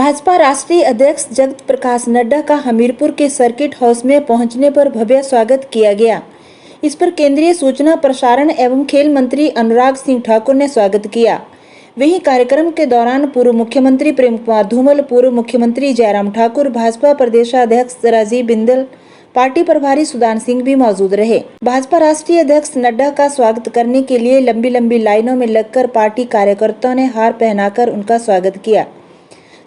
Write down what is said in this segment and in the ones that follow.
भाजपा राष्ट्रीय अध्यक्ष जगत प्रकाश नड्डा का हमीरपुर के सर्किट हाउस में पहुंचने पर भव्य स्वागत किया गया। इस पर केंद्रीय सूचना प्रसारण एवं खेल मंत्री अनुराग सिंह ठाकुर ने स्वागत किया। वहीं कार्यक्रम के दौरान पूर्व मुख्यमंत्री प्रेम कुमार धूमल, पूर्व मुख्यमंत्री जयराम ठाकुर, भाजपा प्रदेशाध्यक्ष राजीव बिंदल, पार्टी प्रभारी सुदान सिंह भी मौजूद रहे। भाजपा राष्ट्रीय अध्यक्ष नड्डा का स्वागत करने के लिए लंबी लंबी लाइनों में लगकर पार्टी कार्यकर्ताओं ने हार पहनाकर उनका स्वागत किया।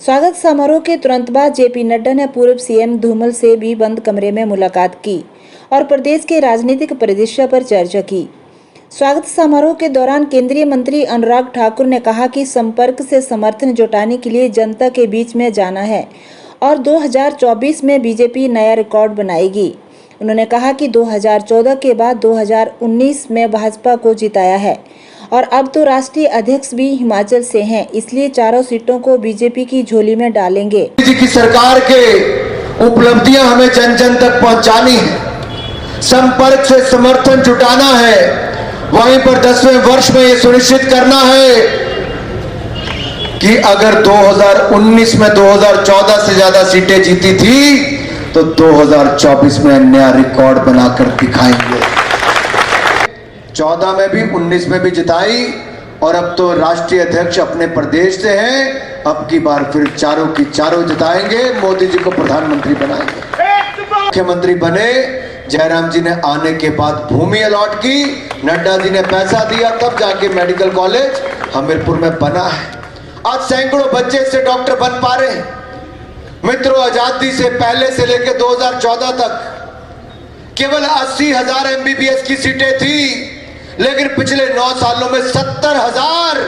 स्वागत समारोह के तुरंत बाद जेपी नड्डा ने पूर्व सीएम धूमल से भी बंद कमरे में मुलाकात की और प्रदेश के राजनीतिक परिदृश्य पर चर्चा की। स्वागत समारोह के दौरान केंद्रीय मंत्री अनुराग ठाकुर ने कहा कि संपर्क से समर्थन जुटाने के लिए जनता के बीच में जाना है और 2024 में बीजेपी नया रिकॉर्ड बनाएगी। उन्होंने कहा कि 2014 के बाद 2019 में भाजपा को जिताया है और अब तो राष्ट्रीय अध्यक्ष भी हिमाचल से हैं, इसलिए चारों सीटों को बीजेपी की झोली में डालेंगे। जी की सरकार के उपलब्धियां हमें जन जन तक पहुंचानी है, संपर्क से समर्थन जुटाना है, वहीं पर 10वें वर्ष में ये सुनिश्चित करना है कि अगर 2019 में 2014 से ज्यादा सीटें जीती थी तो 2024 में नया रिकॉर्ड बनाकर दिखाएंगे। 14 में भी 19 में भी जिताई और अब तो राष्ट्रीय अध्यक्ष अपने प्रदेश से हैं, अब की बार फिर चारों की चारों जिताएंगे, मोदी जी को प्रधानमंत्री बनाएंगे। मुख्यमंत्री बने, जयराम जी ने आने के बाद भूमि अलॉट की, नड्डा जी ने पैसा दिया, तब जाके मेडिकल कॉलेज हमीरपुर में बना है। आज सैकड़ों बच्चे इससे डॉक्टर बन पा रहे हैं। मित्रों, आजादी से पहले से लेकर 2014 तक केवल 80,000 MBBS की सीटें थी, लेकिन पिछले 9 सालों में 70,000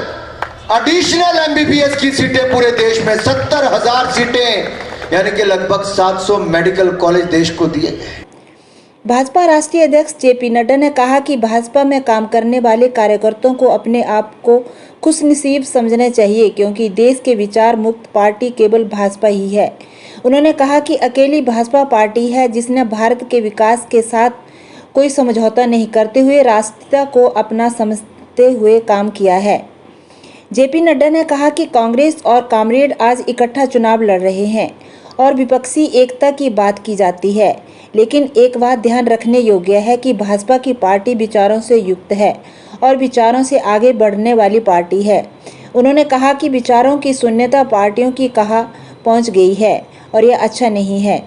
एडिशनल MBBS की सीटें पूरे देश में, 70,000 सीटें, यानी कि लगभग 700 मेडिकल कॉलेज देश को दिए गए। भाजपा राष्ट्रीय अध्यक्ष जेपी नड्डा ने कहा कि भाजपा में काम करने वाले कार्यकर्ताओं को अपने आप को खुशनसीब समझना चाहिए, क्योंकि देश के विचार मुक्त पार्टी केवल भाजपा ही है। उन्होंने कहा कि अकेली भाजपा पार्टी है जिसने भारत के विकास के साथ कोई समझौता नहीं करते हुए राष्ट्रीयता को अपना समझते हुए काम किया है। जेपी नड्डा ने कहा कि कांग्रेस और कॉमरेड आज इकट्ठा चुनाव लड़ रहे हैं और विपक्षी एकता की बात की जाती है, लेकिन एक बात ध्यान रखने योग्य है कि भाजपा की पार्टी विचारों से युक्त है और विचारों से आगे बढ़ने वाली पार्टी है। उन्होंने कहा कि विचारों की शून्यता पार्टियों की कहाँ पहुँच गई है और यह अच्छा नहीं है।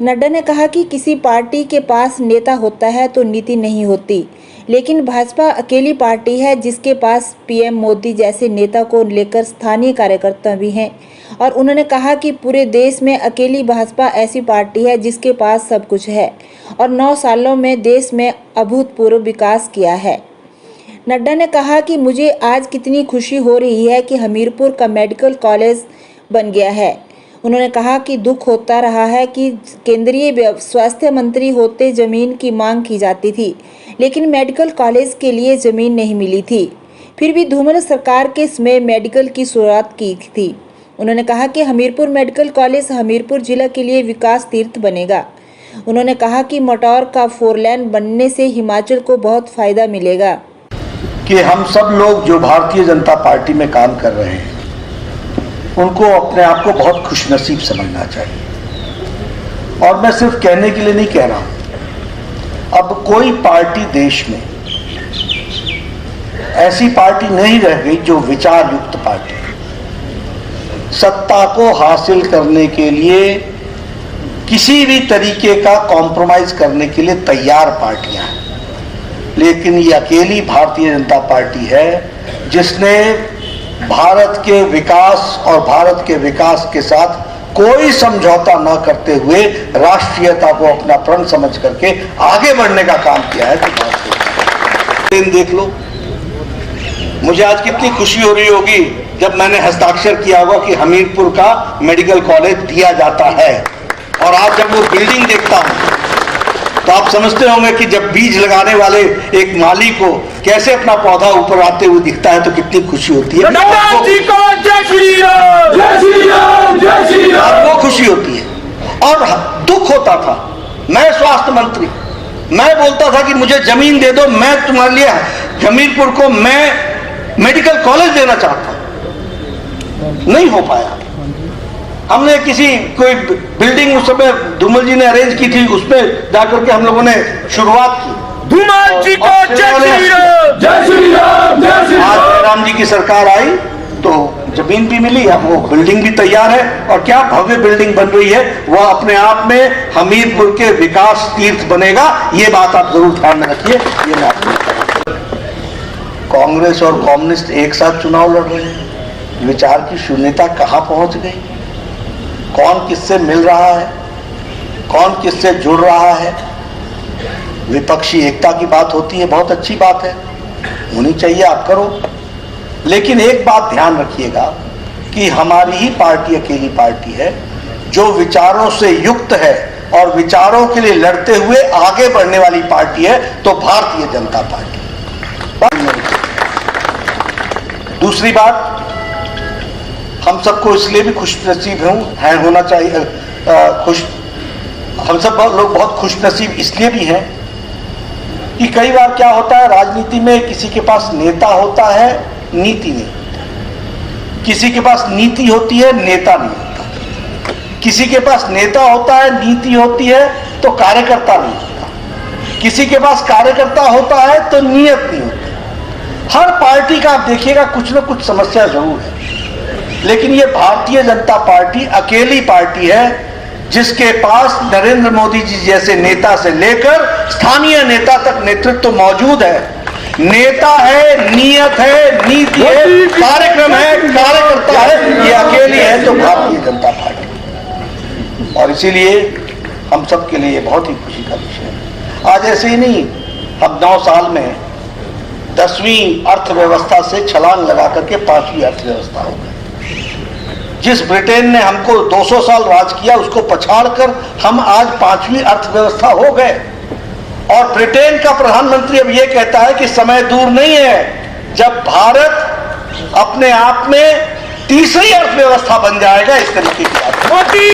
नड्डा ने कहा कि किसी पार्टी के पास नेता होता है तो नीति नहीं होती, लेकिन भाजपा अकेली पार्टी है जिसके पास पीएम मोदी जैसे नेता को लेकर स्थानीय कार्यकर्ता भी हैं। और उन्होंने कहा कि पूरे देश में अकेली भाजपा ऐसी पार्टी है जिसके पास सब कुछ है और 9 सालों में देश में अभूतपूर्व विकास किया है। नड्डा ने कहा कि मुझे आज कितनी खुशी हो रही है कि हमीरपुर का मेडिकल कॉलेज बन गया है। उन्होंने कहा कि दुख होता रहा है कि केंद्रीय स्वास्थ्य मंत्री होते जमीन की मांग की जाती थी, लेकिन मेडिकल कॉलेज के लिए जमीन नहीं मिली थी। फिर भी धूमल सरकार के समय मेडिकल की शुरुआत की थी। उन्होंने कहा कि हमीरपुर मेडिकल कॉलेज हमीरपुर जिला के लिए विकास तीर्थ बनेगा। उन्होंने कहा कि मोटौर का 4 लेन बनने से हिमाचल को बहुत फायदा मिलेगा। कि हम सब लोग जो भारतीय जनता पार्टी में काम कर रहे हैं उनको अपने आप को बहुत खुशनसीब समझना चाहिए। और मैं सिर्फ कहने के लिए नहीं कह रहा हूं, अब कोई पार्टी देश में ऐसी पार्टी नहीं रह गई जो विचार युक्त पार्टी, सत्ता को हासिल करने के लिए किसी भी तरीके का कॉम्प्रोमाइज करने के लिए तैयार पार्टियां हैं, लेकिन ये अकेली भारतीय जनता पार्टी है जिसने भारत के विकास और भारत के विकास के साथ कोई समझौता न करते हुए राष्ट्रीयता को अपना प्रण समझ करके आगे बढ़ने का काम किया है। तो देख लो, मुझे आज कितनी खुशी हो रही होगी जब मैंने हस्ताक्षर किया होगा कि हमीरपुर का मेडिकल कॉलेज दिया जाता है। और आज जब वो बिल्डिंग देखता हूं तो आप समझते होंगे कि जब बीज लगाने वाले एक माली को कैसे अपना पौधा ऊपर आते हुए दिखता है तो कितनी खुशी होती है। वो खुशी होती है। और दुख होता था, मैं स्वास्थ्य मंत्री, मैं बोलता था कि मुझे जमीन दे दो, मैं तुम्हारे लिए हमीरपुर को मैं मेडिकल कॉलेज देना चाहता हूं, नहीं हो पाया। हमने कोई बिल्डिंग उस समय धूमल जी ने अरेंज की थी, उसमें जाकर के हम लोगों ने शुरुआत की। धूमल जी को जय श्री राम, जय श्री राम, जय श्री राम। आज राम जी की सरकार आई तो जमीन भी मिली, अब वो बिल्डिंग भी तैयार है और क्या भव्य बिल्डिंग बन रही है। वह अपने आप में हमीरपुर के विकास तीर्थ बनेगा, ये बात आप जरूर ध्यान में रखिए। ये मैं आपको, कांग्रेस और कम्युनिस्ट एक साथ चुनाव लड़ रहे हैं, विचार की शून्यता कहां पहुंच गई, कौन किससे मिल रहा है, कौन किससे जुड़ रहा है। विपक्षी एकता की बात होती है, बहुत अच्छी बात है, होनी चाहिए, आप करो। लेकिन एक बात ध्यान रखिएगा कि हमारी ही पार्टी अकेली पार्टी है जो विचारों से युक्त है और विचारों के लिए लड़ते हुए आगे बढ़ने वाली पार्टी है, तो भारतीय जनता पार्टी। दूसरी बात, हम सबको इसलिए भी खुशनसीब होना चाहिए, हम सब लोग बहुत खुशनसीब इसलिए भी हैं कि कई बार क्या होता है, राजनीति में किसी के पास नेता होता है, नीति नहीं होती, किसी के पास नीति होती है, नेता नहीं होता, किसी के पास नेता होता है, नीति होती है तो कार्यकर्ता नहीं होता, किसी के पास कार्यकर्ता होता है तो नियत नहीं होती। हर पार्टी का आप देखिएगा कुछ न कुछ समस्या जरूर है, लेकिन ये भारतीय जनता पार्टी अकेली पार्टी है जिसके पास नरेंद्र मोदी जी जैसे नेता से लेकर स्थानीय नेता तक नेतृत्व मौजूद है। नेता है, नियत है, नीति है, कार्यक्रम है, कार्यकर्ता है, ये अकेली है तो भारतीय जनता पार्टी। और इसीलिए हम सब के लिए बहुत ही खुशी का विषय है। आज ऐसे ही नहीं, हम 9 साल में 10वीं अर्थव्यवस्था से छलांग लगा करके 5वीं अर्थव्यवस्था हो गए। जिस ब्रिटेन ने हमको 200 साल राज किया उसको पछाड़कर हम आज 5वीं अर्थव्यवस्था हो गए। और ब्रिटेन का प्रधानमंत्री अब यह कहता है कि समय दूर नहीं है जब भारत अपने आप में तीसरी अर्थव्यवस्था बन जाएगा। इस तरीके की बात